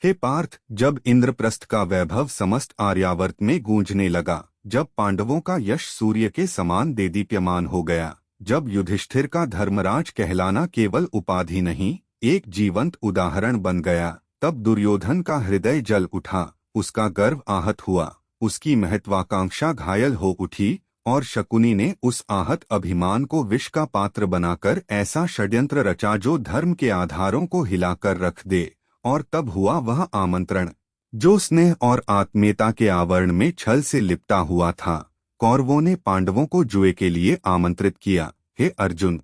हे पार्थ, जब इंद्रप्रस्थ का वैभव समस्त आर्यावर्त में गूंजने लगा, जब पांडवों का यश सूर्य के समान देदीप्यमान हो गया, जब युधिष्ठिर का धर्मराज कहलाना केवल उपाधि नहीं, एक जीवंत उदाहरण बन गया, तब दुर्योधन का हृदय जल उठा, उसका गर्व आहत हुआ, उसकी महत्वाकांक्षा घायल हो उठी, और शकुनी ने उस आहत अभिमान को विष का पात्र बनाकर ऐसा षड्यंत्र रचा जो धर्म के आधारों को हिलाकर रख दे। और तब हुआ वह आमंत्रण जो स्नेह और आत्मीयता के आवरण में छल से लिपटा हुआ था। कौरवों ने पांडवों को जुए के लिए आमंत्रित किया। हे अर्जुन,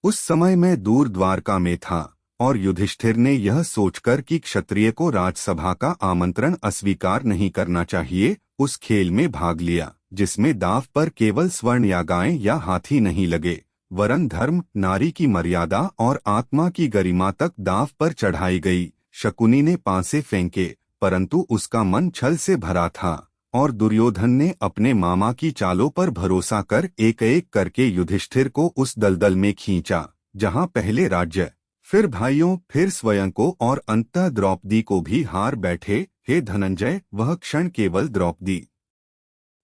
उस समय मैं दूर द्वारका में था और युधिष्ठिर ने यह सोचकर कि क्षत्रिय को राजसभा का आमंत्रण अस्वीकार नहीं करना चाहिए, उस खेल में भाग लिया जिसमें दांव पर केवल स्वर्ण या गाय या हाथी नहीं लगे, वरन धर्म, नारी की मर्यादा और आत्मा की गरिमा तक दांव पर चढ़ाई गई। शकुनी ने पांसे फेंके, परंतु उसका मन छल से भरा था, और दुर्योधन ने अपने मामा की चालों पर भरोसा कर एक एक करके युधिष्ठिर को उस दलदल में खींचा, जहां पहले राज्य, फिर भाइयों, फिर स्वयं को और अंततः द्रौपदी को भी हार बैठे। हे धनंजय, वह क्षण केवल द्रौपदी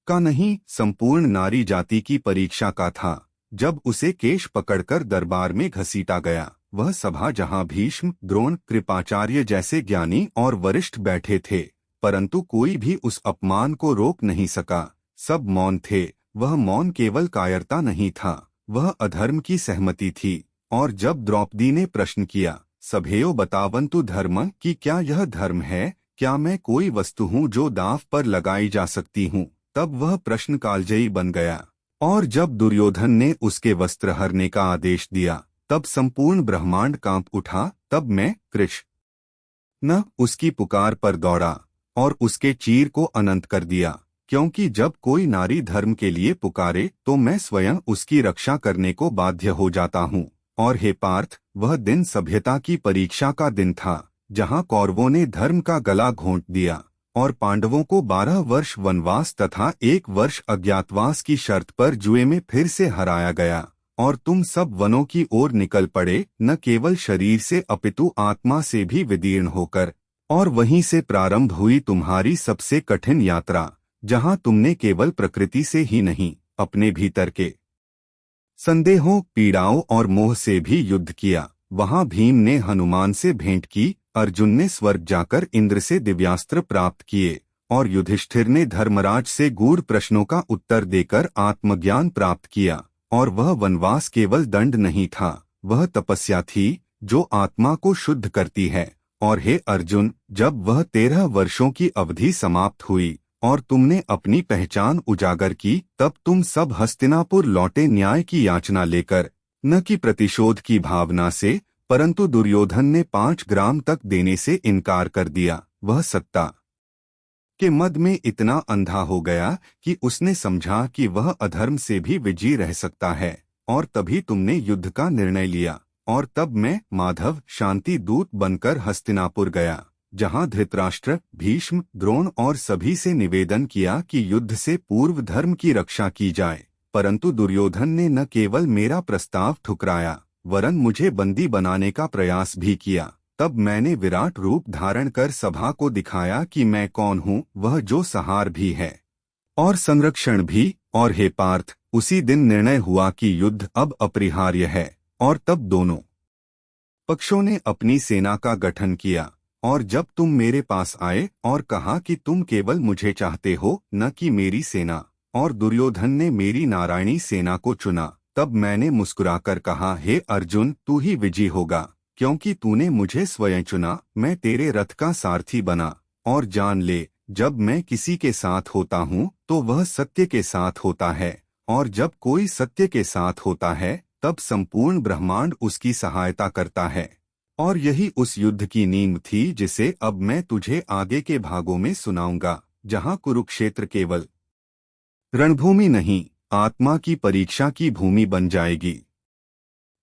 का नहीं, संपूर्ण नारी जाति की परीक्षा का था, जब उसे केश पकड़कर दरबार में घसीटा गया। वह सभा जहां भीष्म, द्रोण, कृपाचार्य जैसे ज्ञानी और वरिष्ठ बैठे थे, परंतु कोई भी उस अपमान को रोक नहीं सका। सब मौन थे। वह मौन केवल कायरता नहीं था, वह अधर्म की सहमति थी। और जब द्रौपदी ने प्रश्न किया, सभेयो बतावन्तु धर्म, कि क्या यह धर्म है, क्या मैं कोई वस्तु हूँ जो दांव पर लगाई जा सकती हूँ, तब वह प्रश्न कालजयी बन गया। और जब दुर्योधन ने उसके वस्त्र हरने का आदेश दिया, तब संपूर्ण ब्रह्मांड कांप उठा। तब मैं कृष्ण उसकी पुकार पर दौड़ा और उसके चीर को अनंत कर दिया, क्योंकि जब कोई नारी धर्म के लिए पुकारे तो मैं स्वयं उसकी रक्षा करने को बाध्य हो जाता हूँ। और हे पार्थ, वह दिन सभ्यता की परीक्षा का दिन था, जहाँ कौरवों ने धर्म का गला घोंट दिया और पांडवों को 12 वर्ष वनवास तथा 1 वर्ष अज्ञातवास की शर्त पर जुए में फिर से हराया गया, और तुम सब वनों की ओर निकल पड़े, न केवल शरीर से अपितु आत्मा से भी विदीर्ण होकर। और वहीं से प्रारंभ हुई तुम्हारी सबसे कठिन यात्रा, जहां तुमने केवल प्रकृति से ही नहीं, अपने भीतर के संदेहों, पीड़ाओं और मोह से भी युद्ध किया। वहां भीम ने हनुमान से भेंट की, अर्जुन ने स्वर्ग जाकर इंद्र से दिव्यास्त्र प्राप्त किए, और युधिष्ठिर ने धर्मराज से गूढ़ प्रश्नों का उत्तर देकर आत्मज्ञान प्राप्त किया। और वह वनवास केवल दंड नहीं था, वह तपस्या थी जो आत्मा को शुद्ध करती है। और हे अर्जुन, जब वह 13 वर्षों की अवधि समाप्त हुई और तुमने अपनी पहचान उजागर की, तब तुम सब हस्तिनापुर लौटे न्याय की याचना लेकर, न कि प्रतिशोध की भावना से। परंतु दुर्योधन ने 5 ग्राम तक देने से इनकार कर दिया। वह सत्ता के मद में इतना अंधा हो गया कि उसने समझा कि वह अधर्म से भी विजयी रह सकता है। और तभी तुमने युद्ध का निर्णय लिया, और तब मैं, माधव, शांति दूत बनकर हस्तिनापुर गया, जहां धृतराष्ट्र, भीष्म, द्रोण और सभी से निवेदन किया कि युद्ध से पूर्व धर्म की रक्षा की जाए। परंतु दुर्योधन ने न केवल मेरा प्रस्ताव ठुकराया, वरन मुझे बंदी बनाने का प्रयास भी किया। तब मैंने विराट रूप धारण कर सभा को दिखाया कि मैं कौन हूँ, वह जो संहार भी है और संरक्षण भी। और हे पार्थ, उसी दिन निर्णय हुआ कि युद्ध अब अपरिहार्य है। और तब दोनों पक्षों ने अपनी सेना का गठन किया। और जब तुम मेरे पास आए और कहा कि तुम केवल मुझे चाहते हो, न कि मेरी सेना, और दुर्योधन ने मेरी नारायणी सेना को चुना, तब मैंने मुस्कुराकर कहा, हे अर्जुन, तू ही विजयी होगा, क्योंकि तूने मुझे स्वयं चुना। मैं तेरे रथ का सारथी बना। और जान ले, जब मैं किसी के साथ होता हूँ तो वह सत्य के साथ होता है, और जब कोई सत्य के साथ होता है तब संपूर्ण ब्रह्मांड उसकी सहायता करता है। और यही उस युद्ध की नींव थी जिसे अब मैं तुझे आगे के भागों में सुनाऊंगा, जहाँ कुरुक्षेत्र केवल रणभूमि नहीं, आत्मा की परीक्षा की भूमि बन जाएगी।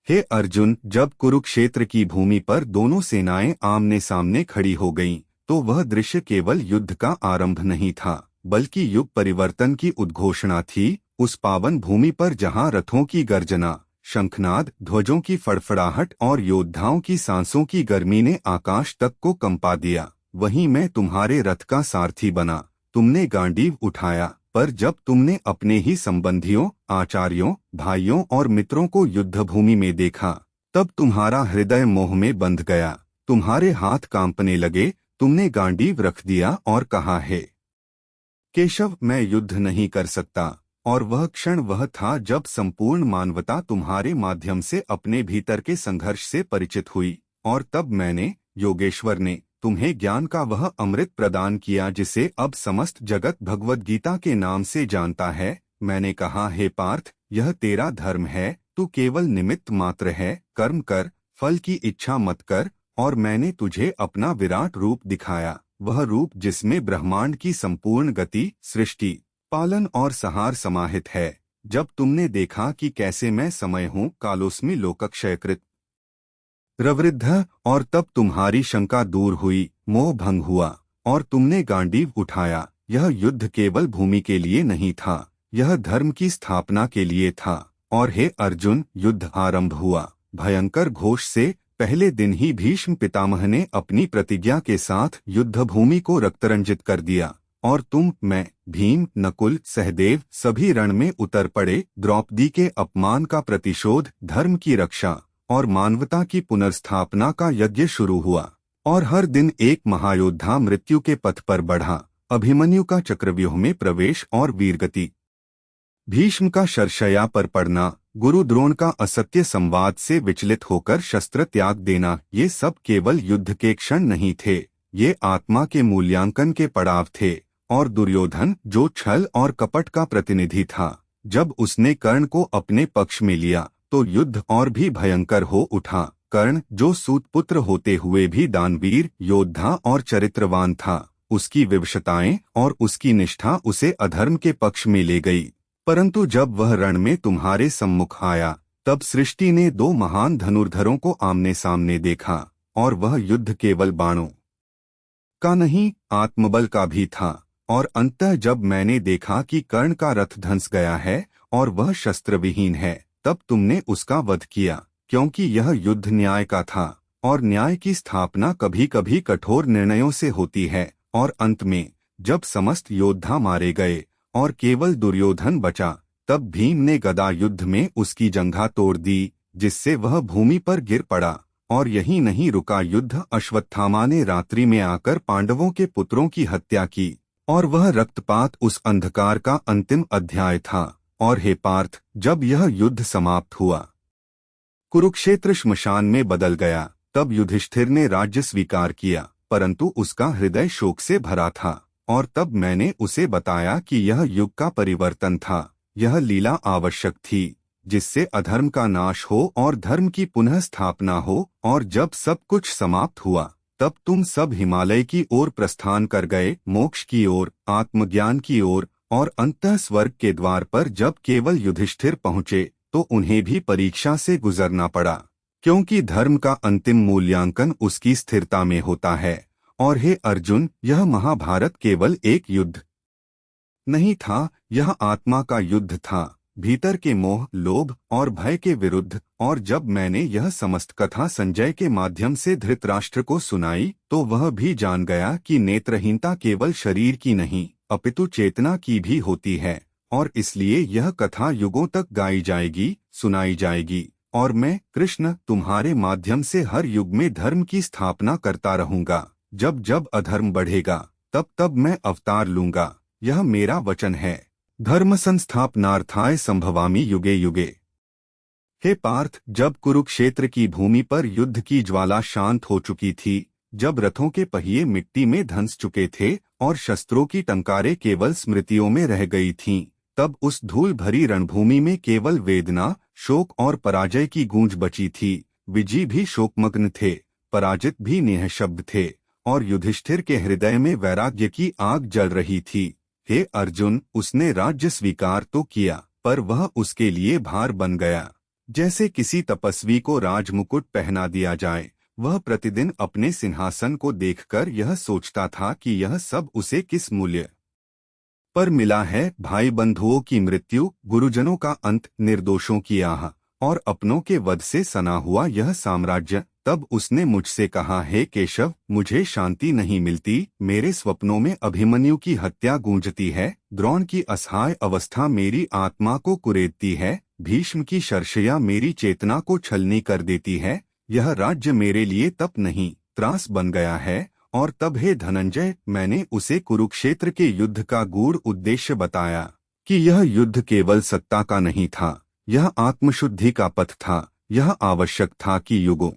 हे अर्जुन, जब कुरुक्षेत्र की भूमि पर दोनों सेनाएं आमने सामने खड़ी हो गईं, तो वह दृश्य केवल युद्ध का आरंभ नहीं था, बल्कि युग परिवर्तन की उद्घोषणा थी। उस पावन भूमि पर जहां रथों की गर्जना, शंखनाद, ध्वजों की फड़फड़ाहट और योद्धाओं की सांसों की गर्मी ने आकाश तक को कंपा दिया। वहीं मैं तुम्हारे रथ का सारथी बना। तुमने गांडीव उठाया, पर जब तुमने अपने ही संबंधियों, आचार्यों, भाइयों और मित्रों को युद्धभूमि में देखा, तब तुम्हारा हृदय मोह में बंध गया। तुम्हारे हाथ कांपने लगे। तुमने गांडीव रख दिया और कहा, हे केशव, मैं युद्ध नहीं कर सकता। और वह क्षण वह था जब संपूर्ण मानवता तुम्हारे माध्यम से अपने भीतर के संघर्ष से परिचित हुई। और तब मैंने, योगेश्वर ने, तुम्हें ज्ञान का वह अमृत प्रदान किया जिसे अब समस्त जगत भगवद गीता के नाम से जानता है। मैंने कहा, हे पार्थ, यह तेरा धर्म है। तू केवल निमित्त मात्र है। कर्म कर, फल की इच्छा मत कर। और मैंने तुझे अपना विराट रूप दिखाया, वह रूप जिसमें ब्रह्मांड की संपूर्ण गति, सृष्टि, पालन और संहार समाहित है। जब तुमने देखा कि कैसे मैं समय हूँ, कालोस्मि लोकक्षयकृत प्रवृद्ध, और तब तुम्हारी शंका दूर हुई, मोह भंग हुआ और तुमने गांडीव उठाया। यह युद्ध केवल भूमि के लिए नहीं था, यह धर्म की स्थापना के लिए था। और हे अर्जुन, युद्ध आरंभ हुआ। भयंकर घोष से पहले दिन ही भीष्म पितामह ने अपनी प्रतिज्ञा के साथ युद्धभूमि को रक्तरंजित कर दिया। और तुम, मैं, भीम, नकुल, सहदेव सभी रण में उतर पड़े। द्रौपदी के अपमान का प्रतिशोध, धर्म की रक्षा और मानवता की पुनर्स्थापना का यज्ञ शुरू हुआ। और हर दिन एक महायोद्धा मृत्यु के पथ पर बढ़ा। अभिमन्यु का चक्रव्यूह में प्रवेश और वीरगति, भीष्म का शरशय्या पर पड़ना, गुरु द्रोण का असत्य संवाद से विचलित होकर शस्त्र त्याग देना, ये सब केवल युद्ध के क्षण नहीं थे, ये आत्मा के मूल्यांकन के पड़ाव थे। और दुर्योधन, जो छल और कपट का प्रतिनिधि था, जब उसने कर्ण को अपने पक्ष में लिया तो युद्ध और भी भयंकर हो उठा। कर्ण, जो सूतपुत्र होते हुए भी दानवीर, योद्धा और चरित्रवान था, उसकी विवशताएं और उसकी निष्ठा उसे अधर्म के पक्ष में ले गई। परंतु जब वह रण में तुम्हारे सम्मुख आया, तब सृष्टि ने दो महान धनुर्धरों को आमने सामने देखा। और वह युद्ध केवल बाणों का नहीं, आत्मबल का भी था। और अंततः जब मैंने देखा कि कर्ण का रथ धंस गया है और वह शस्त्रविहीन है, तब तुमने उसका वध किया, क्योंकि यह युद्ध न्याय का था। और न्याय की स्थापना कभी कभी कठोर निर्णयों से होती है। और अंत में जब समस्त योद्धा मारे गए और केवल दुर्योधन बचा, तब भीम ने गदा युद्ध में उसकी जंघा तोड़ दी, जिससे वह भूमि पर गिर पड़ा। और यही नहीं रुका युद्ध, अश्वत्थामा ने रात्रि में आकर पांडवों के पुत्रों की हत्या की। और वह रक्तपात उस अंधकार का अंतिम अध्याय था। और हे पार्थ, जब यह युद्ध समाप्त हुआ, कुरुक्षेत्र श्मशान में बदल गया, तब युधिष्ठिर ने राज्य स्वीकार किया, परंतु उसका हृदय शोक से भरा था। और तब मैंने उसे बताया कि यह युग का परिवर्तन था, यह लीला आवश्यक थी, जिससे अधर्म का नाश हो और धर्म की पुनः स्थापना हो। और जब सब कुछ समाप्त हुआ, तब तुम सब हिमालय की ओर प्रस्थान कर गए, मोक्ष की ओर, आत्मज्ञान की ओर। और अंततः स्वर्ग के द्वार पर जब केवल युधिष्ठिर पहुँचे, तो उन्हें भी परीक्षा से गुजरना पड़ा, क्योंकि धर्म का अंतिम मूल्यांकन उसकी स्थिरता में होता है। और हे अर्जुन, यह महाभारत केवल एक युद्ध नहीं था, यह आत्मा का युद्ध था, भीतर के मोह, लोभ और भय के विरुद्ध। और जब मैंने यह समस्त कथा संजय के माध्यम से धृतराष्ट्र को सुनाई, तो वह भी जान गया कि नेत्रहीनता केवल शरीर की नहीं, अपितु चेतना की भी होती है। और इसलिए यह कथा युगों तक गाई जाएगी, सुनाई जाएगी। और मैं, कृष्ण, तुम्हारे माध्यम से हर युग में धर्म की स्थापना करता रहूंगा। जब जब अधर्म बढ़ेगा, तब तब मैं अवतार लूंगा, यह मेरा वचन है। धर्म संस्थापनार्थाय संभवामि युगे युगे। हे पार्थ, जब कुरुक्षेत्र की भूमि पर युद्ध की ज्वाला शांत हो चुकी थी, जब रथों के पहिए मिट्टी में धंस चुके थे और शस्त्रों की टंकारें केवल स्मृतियों में रह गई थीं, तब उस धूल भरी रणभूमि में केवल वेदना, शोक और पराजय की गूंज बची थी। विजयी भी शोकमग्न थे, पराजित भी निःशब्द थे, और युधिष्ठिर के हृदय में वैराग्य की आग जल रही थी। हे अर्जुन, उसने राज्य स्वीकार तो किया, पर वह उसके लिए भार बन गया। जैसे किसी तपस्वी को राजमुकुट पहना दिया जाए, वह प्रतिदिन अपने सिंहासन को देखकर यह सोचता था कि यह सब उसे किस मूल्य पर मिला है। भाई बंधुओं की मृत्यु, गुरुजनों का अंत, निर्दोषों की आह और अपनों के वध से सना हुआ यह साम्राज्य। तब उसने मुझसे कहा, हे केशव, मुझे शांति नहीं मिलती। मेरे स्वप्नों में अभिमन्यु की हत्या गूंजती है, द्रोण की असहाय अवस्था मेरी आत्मा को कुरेदती है, भीष्म की शर्षया मेरी चेतना को छलनी कर देती है। यह राज्य मेरे लिए तप नहीं, त्रास बन गया है। और तब हे धनंजय, मैंने उसे कुरुक्षेत्र के युद्ध का गूढ़ उद्देश्य बताया कि यह युद्ध केवल सत्ता का नहीं था, यह आत्मशुद्धि का पथ था। यह आवश्यक था कि युगों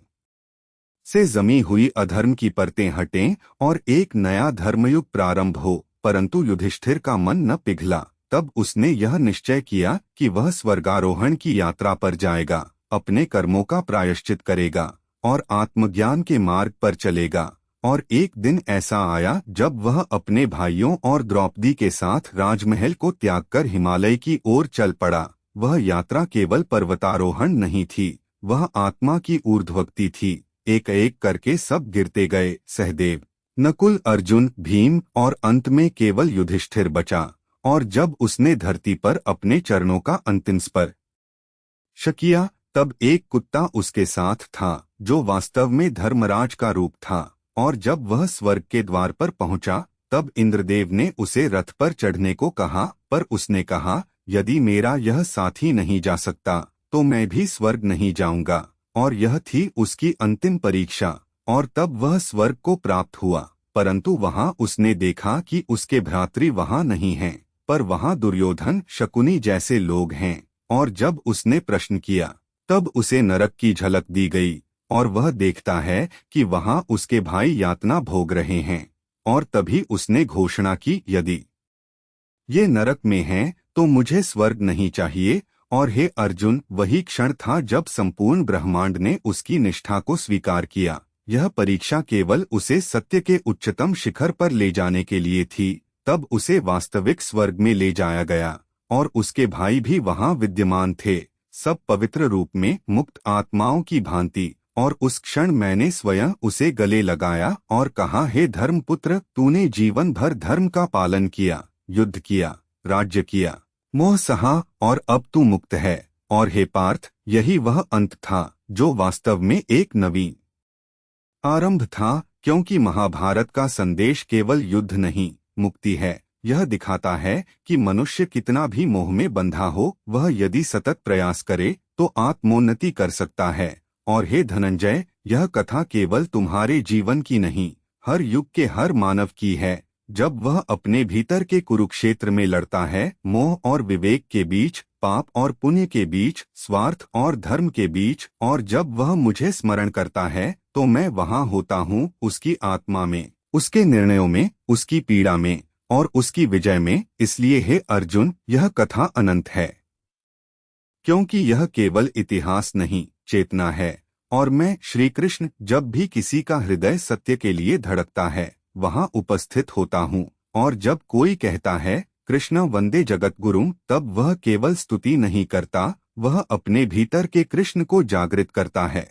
से जमी हुई अधर्म की परतें हटें और एक नया धर्मयुग प्रारंभ हो। परंतु युधिष्ठिर का मन न पिघला। तब उसने यह निश्चय किया कि वह स्वर्गारोहण की यात्रा पर जाएगा, अपने कर्मों का प्रायश्चित करेगा और आत्मज्ञान के मार्ग पर चलेगा। और एक दिन ऐसा आया जब वह अपने भाइयों और द्रौपदी के साथ राजमहल को त्याग कर हिमालय की ओर चल पड़ा। वह यात्रा केवल पर्वतारोहण नहीं थी, वह आत्मा की ऊर्ध्वगति थी। एक एक करके सब गिरते गए, सहदेव, नकुल, अर्जुन, भीम और अंत में केवल युधिष्ठिर बचा। और जब उसने धरती पर अपने चरणों का अंतिम स्पर्श किया, तब एक कुत्ता उसके साथ था जो वास्तव में धर्मराज का रूप था। और जब वह स्वर्ग के द्वार पर पहुंचा, तब इंद्रदेव ने उसे रथ पर चढ़ने को कहा, पर उसने कहा, यदि मेरा यह साथी नहीं जा सकता तो मैं भी स्वर्ग नहीं जाऊंगा। और यह थी उसकी अंतिम परीक्षा। और तब वह स्वर्ग को प्राप्त हुआ, परंतु वहां उसने देखा कि उसके भ्रातृ वहां नहीं हैं, पर वहां दुर्योधन, शकुनी जैसे लोग हैं। और जब उसने प्रश्न किया, तब उसे नरक की झलक दी गई और वह देखता है कि वहां उसके भाई यातना भोग रहे हैं। और तभी उसने घोषणा की, यदि ये नरक में हैं तो मुझे स्वर्ग नहीं चाहिए। और हे अर्जुन, वही क्षण था जब संपूर्ण ब्रह्मांड ने उसकी निष्ठा को स्वीकार किया। यह परीक्षा केवल उसे सत्य के उच्चतम शिखर पर ले जाने के लिए थी। तब उसे वास्तविक स्वर्ग में ले जाया गया और उसके भाई भी वहां विद्यमान थे, सब पवित्र रूप में, मुक्त आत्माओं की भांति। और उस क्षण मैंने स्वयं उसे गले लगाया और कहा, हे धर्मपुत्र, तूने जीवन भर धर्म का पालन किया, युद्ध किया, राज्य किया, मोह सहा और अब तू मुक्त है। और हे पार्थ, यही वह अंत था जो वास्तव में एक नवीन आरंभ था, क्योंकि महाभारत का संदेश केवल युद्ध नहीं, मुक्ति है। यह दिखाता है कि मनुष्य कितना भी मोह में बंधा हो, वह यदि सतत प्रयास करे तो आत्मोन्नति कर सकता है। और हे धनंजय, यह कथा केवल तुम्हारे जीवन की नहीं, हर युग के हर मानव की है। जब वह अपने भीतर के कुरुक्षेत्र में लड़ता है, मोह और विवेक के बीच, पाप और पुण्य के बीच, स्वार्थ और धर्म के बीच, और जब वह मुझे स्मरण करता है तो मैं वहां होता हूँ, उसकी आत्मा में, उसके निर्णयों में, उसकी पीड़ा में और उसकी विजय में। इसलिए हे अर्जुन, यह कथा अनंत है, क्योंकि यह केवल इतिहास नहीं, चेतना है। और मैं, श्री कृष्ण, जब भी किसी का हृदय सत्य के लिए धड़कता है वहां उपस्थित होता हूँ। और जब कोई कहता है, कृष्ण वंदे जगतगुरुम, तब वह केवल स्तुति नहीं करता, वह अपने भीतर के कृष्ण को जागृत करता है।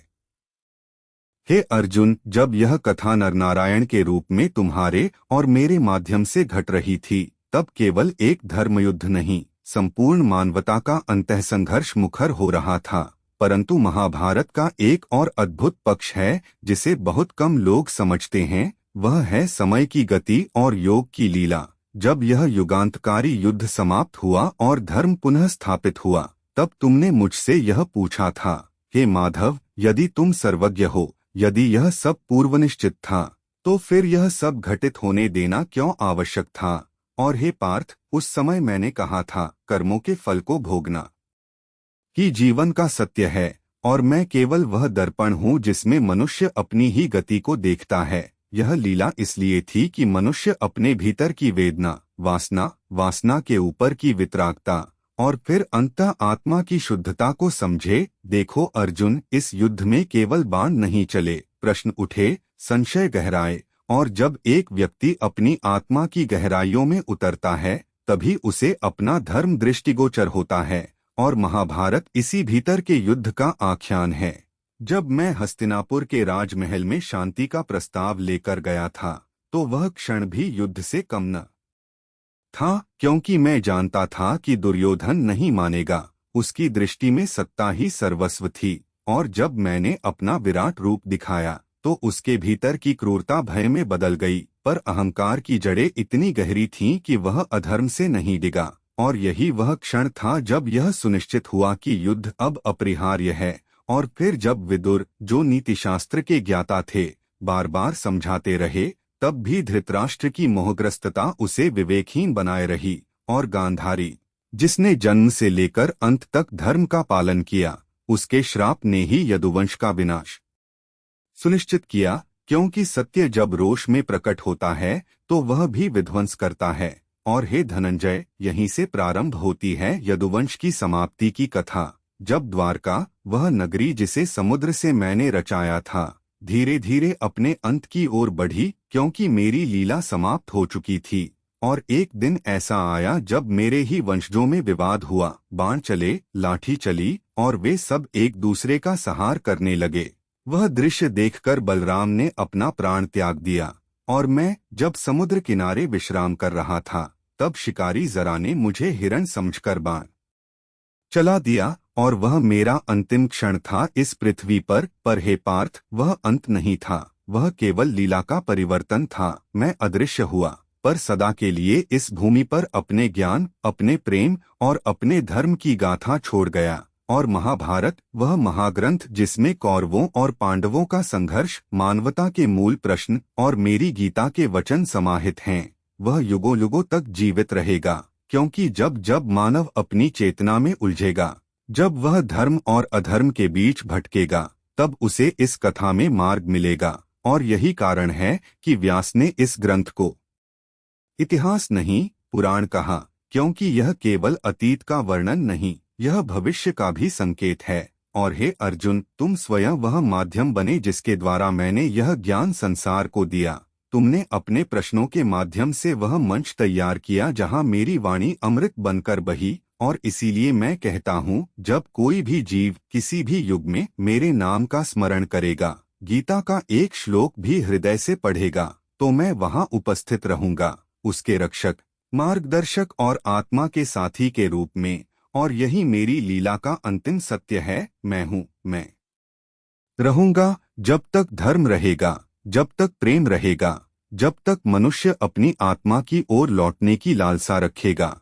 हे अर्जुन, जब यह कथा नरनारायण के रूप में तुम्हारे और मेरे माध्यम से घट रही थी, तब केवल एक धर्मयुद्ध नहीं, संपूर्ण मानवता का अंतःसंघर्ष मुखर हो रहा था। परंतु महाभारत का एक और अद्भुत पक्ष है जिसे बहुत कम लोग समझते हैं, वह है समय की गति और योग की लीला। जब यह युगांतकारी युद्ध समाप्त हुआ और धर्म पुनः स्थापित हुआ, तब तुमने मुझसे यह पूछा था, हे माधव, यदि तुम सर्वज्ञ हो, यदि यह सब पूर्वनिश्चित था, तो फिर यह सब घटित होने देना क्यों आवश्यक था? और हे पार्थ, उस समय मैंने कहा था, कर्मों के फल को भोगना ही जीवन का सत्य है, और मैं केवल वह दर्पण हूँ जिसमें मनुष्य अपनी ही गति को देखता है। यह लीला इसलिए थी कि मनुष्य अपने भीतर की वेदना, वासना के ऊपर की वितरागता और फिर अंततः आत्मा की शुद्धता को समझे। देखो अर्जुन, इस युद्ध में केवल बाण नहीं चले, प्रश्न उठे, संशय गहराए, और जब एक व्यक्ति अपनी आत्मा की गहराइयों में उतरता है, तभी उसे अपना धर्म दृष्टिगोचर होता है। और महाभारत इसी भीतर के युद्ध का आख्यान है। जब मैं हस्तिनापुर के राजमहल में शांति का प्रस्ताव लेकर गया था, तो वह क्षण भी युद्ध से कम न था, क्योंकि मैं जानता था कि दुर्योधन नहीं मानेगा। उसकी दृष्टि में सत्ता ही सर्वस्व थी, और जब मैंने अपना विराट रूप दिखाया तो उसके भीतर की क्रूरता भय में बदल गई, पर अहंकार की जड़ें इतनी गहरी थीं कि वह अधर्म से नहीं डिगा। और यही वह क्षण था जब यह सुनिश्चित हुआ कि युद्ध अब अपरिहार्य है। और फिर जब विदुर, जो नीतिशास्त्र के ज्ञाता थे, बार बार समझाते रहे, तब भी धृतराष्ट्र की मोहग्रस्तता उसे विवेकहीन बनाए रही। और गांधारी, जिसने जन्म से लेकर अंत तक धर्म का पालन किया, उसके श्राप ने ही यदुवंश का विनाश सुनिश्चित किया, क्योंकि सत्य जब रोष में प्रकट होता है तो वह भी विध्वंस करता है। और हे धनंजय, यहीं से प्रारंभ होती है यदुवंश की समाप्ति की कथा। जब द्वारका, वह नगरी जिसे समुद्र से मैंने रचाया था, धीरे धीरे अपने अंत की ओर बढ़ी, क्योंकि मेरी लीला समाप्त हो चुकी थी। और एक दिन ऐसा आया जब मेरे ही वंशजों में विवाद हुआ, बाण चले, लाठी चली, और वे सब एक दूसरे का सहार करने लगे। वह दृश्य देखकर बलराम ने अपना प्राण त्याग दिया। और मैं जब समुद्र किनारे विश्राम कर रहा था, तब शिकारी जरा ने मुझे हिरण समझकर बाण चला दिया, और वह मेरा अंतिम क्षण था इस पृथ्वी पर हे पार्थ, वह अंत नहीं था, वह केवल लीला का परिवर्तन था। मैं अदृश्य हुआ, पर सदा के लिए इस भूमि पर अपने ज्ञान, अपने प्रेम और अपने धर्म की गाथा छोड़ गया। और महाभारत, वह महाग्रंथ जिसमें कौरवों और पांडवों का संघर्ष, मानवता के मूल प्रश्न और मेरी गीता के वचन समाहित हैं, वह युगों युगों तक जीवित रहेगा। क्योंकि जब जब मानव अपनी चेतना में उलझेगा, जब वह धर्म और अधर्म के बीच भटकेगा, तब उसे इस कथा में मार्ग मिलेगा। और यही कारण है कि व्यास ने इस ग्रंथ को इतिहास नहीं, पुराण कहा, क्योंकि यह केवल अतीत का वर्णन नहीं, यह भविष्य का भी संकेत है। और हे अर्जुन, तुम स्वयं वह माध्यम बने जिसके द्वारा मैंने यह ज्ञान संसार को दिया। तुमने अपने प्रश्नों के माध्यम से वह मंच तैयार किया जहां मेरी वाणी अमृत बनकर बही। और इसीलिए मैं कहता हूँ, जब कोई भी जीव किसी भी युग में मेरे नाम का स्मरण करेगा, गीता का एक श्लोक भी हृदय से पढ़ेगा, तो मैं वहां उपस्थित रहूंगा, उसके रक्षक, मार्गदर्शक और आत्मा के साथी के रूप में। और यही मेरी लीला का अंतिम सत्य है। मैं रहूंगा जब तक धर्म रहेगा, जब तक प्रेम रहेगा, जब तक मनुष्य अपनी आत्मा की ओर लौटने की लालसा रखेगा।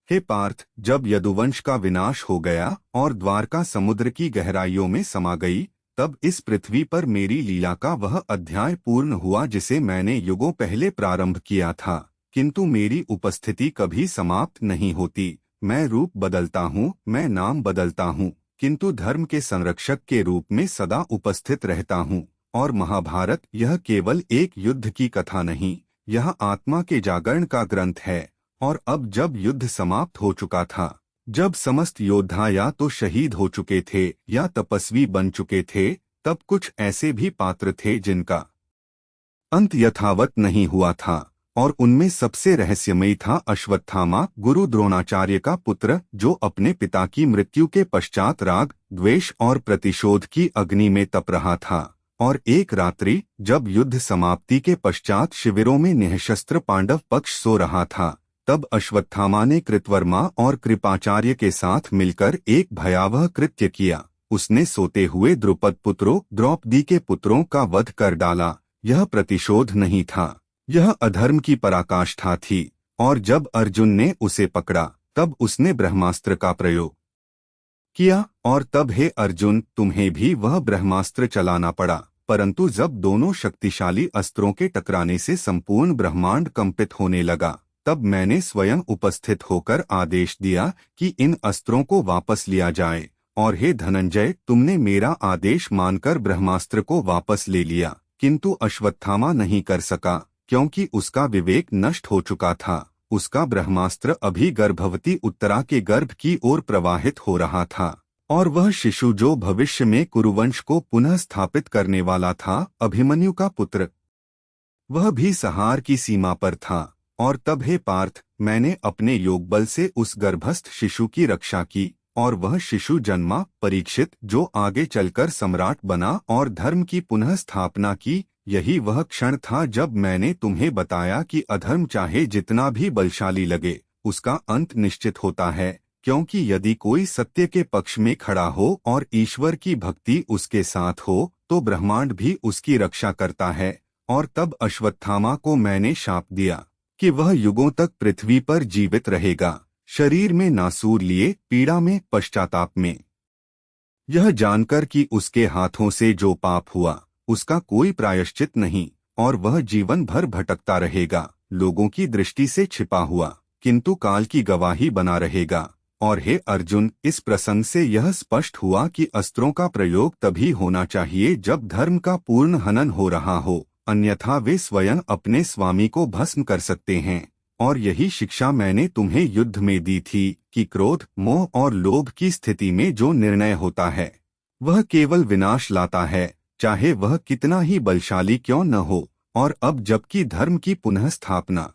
हे पार्थ, जब यदुवंश का विनाश हो गया और द्वारका समुद्र की गहराइयों में समा गई, तब इस पृथ्वी पर मेरी लीला का वह अध्याय पूर्ण हुआ जिसे मैंने युगों पहले प्रारंभ किया था। किंतु मेरी उपस्थिति कभी समाप्त नहीं होती। मैं रूप बदलता हूँ, मैं नाम बदलता हूँ, किंतु धर्म के संरक्षक के रूप में सदा उपस्थित रहता हूँ। और महाभारत यह केवल एक युद्ध की कथा नहीं, यह आत्मा के जागरण का ग्रंथ है। और अब जब युद्ध समाप्त हो चुका था, जब समस्त योद्धा या तो शहीद हो चुके थे या तपस्वी बन चुके थे, तब कुछ ऐसे भी पात्र थे जिनका अंत यथावत नहीं हुआ था। और उनमें सबसे रहस्यमयी था अश्वत्थामा, गुरु द्रोणाचार्य का पुत्र, जो अपने पिता की मृत्यु के पश्चात राग, द्वेष और प्रतिशोध की अग्नि में तप रहा था। और एक रात्रि, जब युद्ध समाप्ति के पश्चात शिविरों में निःशस्त्र पांडव पक्ष सो रहा था, तब अश्वत्थामा ने कृतवर्मा और कृपाचार्य के साथ मिलकर एक भयावह कृत्य किया। उसने सोते हुए द्रुपद पुत्रों, द्रौपदी के पुत्रों का वध कर डाला। यह प्रतिशोध नहीं था, यह अधर्म की पराकाष्ठा थी। और जब अर्जुन ने उसे पकड़ा, तब उसने ब्रह्मास्त्र का प्रयोग किया। और तब हे अर्जुन, तुम्हें भी वह ब्रह्मास्त्र चलाना पड़ा। परंतु जब दोनों शक्तिशाली अस्त्रों के टकराने से संपूर्ण ब्रह्मांड कंपित होने लगा, तब मैंने स्वयं उपस्थित होकर आदेश दिया कि इन अस्त्रों को वापस लिया जाए। और हे धनंजय, तुमने मेरा आदेश मानकर ब्रह्मास्त्र को वापस ले लिया, किंतु अश्वत्थामा नहीं कर सका, क्योंकि उसका विवेक नष्ट हो चुका था। उसका ब्रह्मास्त्र अभी गर्भवती उत्तरा के गर्भ की ओर प्रवाहित हो रहा था। और वह शिशु जो भविष्य में कुरुवंश को पुनः स्थापित करने वाला था, अभिमन्यु का पुत्र, वह भी संहार की सीमा पर था। और तब हे पार्थ, मैंने अपने योगबल से उस गर्भस्थ शिशु की रक्षा की, और वह शिशु जन्मा, परीक्षित, जो आगे चलकर सम्राट बना और धर्म की पुनः स्थापना की। यही वह क्षण था जब मैंने तुम्हें बताया कि अधर्म चाहे जितना भी बलशाली लगे, उसका अंत निश्चित होता है। क्योंकि यदि कोई सत्य के पक्ष में खड़ा हो और ईश्वर की भक्ति उसके साथ हो तो ब्रह्मांड भी उसकी रक्षा करता है। और तब अश्वत्थामा को मैंने शाप दिया कि वह युगों तक पृथ्वी पर जीवित रहेगा, शरीर में नासूर लिए, पीड़ा में, पश्चाताप में। यह जानकर कि उसके हाथों से जो पाप हुआ उसका कोई प्रायश्चित नहीं और वह जीवन भर भटकता रहेगा, लोगों की दृष्टि से छिपा हुआ, किंतु काल की गवाही बना रहेगा। और हे अर्जुन, इस प्रसंग से यह स्पष्ट हुआ कि अस्त्रों का प्रयोग तभी होना चाहिए जब धर्म का पूर्ण हनन हो रहा हो, अन्यथा वे स्वयं अपने स्वामी को भस्म कर सकते हैं। और यही शिक्षा मैंने तुम्हें युद्ध में दी थी कि क्रोध, मोह और लोभ की स्थिति में जो निर्णय होता है वह केवल विनाश लाता है, चाहे वह कितना ही बलशाली क्यों न हो। और अब जबकि धर्म की पुनः स्थापना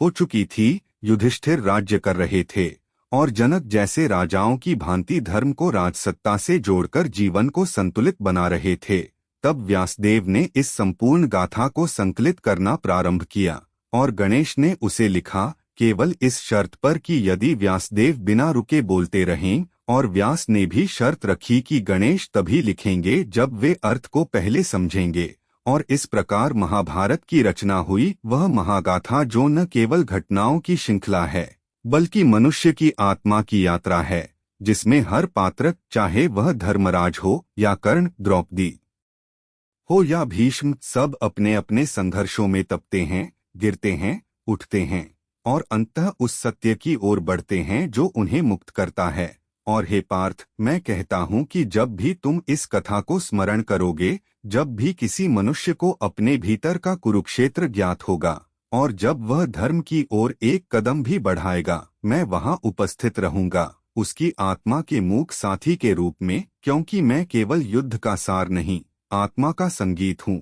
हो चुकी थी, युधिष्ठिर राज्य कर रहे थे और जनक जैसे राजाओं की भांति धर्म को राजसत्ता से जोड़कर जीवन को संतुलित बना रहे थे, तब व्यासदेव ने इस संपूर्ण गाथा को संकलित करना प्रारंभ किया। और गणेश ने उसे लिखा केवल इस शर्त पर कि यदि व्यासदेव बिना रुके बोलते रहें, और व्यास ने भी शर्त रखी कि गणेश तभी लिखेंगे जब वे अर्थ को पहले समझेंगे। और इस प्रकार महाभारत की रचना हुई, वह महागाथा जो न केवल घटनाओं की श्रृंखला है बल्कि मनुष्य की आत्मा की यात्रा है, जिसमें हर पात्र, चाहे वह धर्मराज हो या कर्ण, द्रौपदी हो या भीष्म, सब अपने अपने संघर्षों में तपते हैं, गिरते हैं, उठते हैं और अंततः उस सत्य की ओर बढ़ते हैं जो उन्हें मुक्त करता है। और हे पार्थ, मैं कहता हूँ कि जब भी तुम इस कथा को स्मरण करोगे, जब भी किसी मनुष्य को अपने भीतर का कुरुक्षेत्र ज्ञात होगा और जब वह धर्म की ओर एक कदम भी बढ़ाएगा, मैं वहाँ उपस्थित रहूंगा, उसकी आत्मा के मूक साथी के रूप में, क्योंकि मैं केवल युद्ध का सार नहीं, आत्मा का संगीत हूँ।